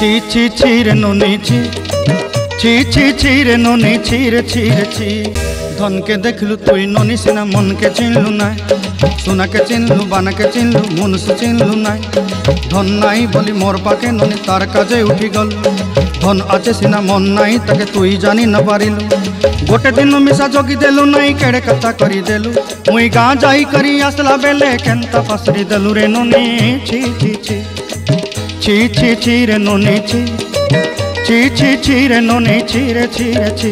ছি ছি ছি রে ননি ছি ছি ছি ছি রে ননি ছি রে ছি রে ছি। ধনকে দেখলু তুই ননি সিনা মনকে চিনলু নাই, সোনাকে চিনলু বানাকে চিনলু মনুষ্য চিনলু নাই। ধন নাই বলি মোর পাকে ননি তার কাজে উঠি গল, ধন আছে সিনা মন নাই তাকে তুই জানি না পারিলু। গোटे दिन मिसा जोगी देलु नहीं केड़े कथा करी देलु, मुई गाँ जाई करी आसला बेले केंता पसरी देलु रे नोनी छी छी छी छी छी छी रे नोनी छी छी छी छी रे नोनी छी रे छी रे छी।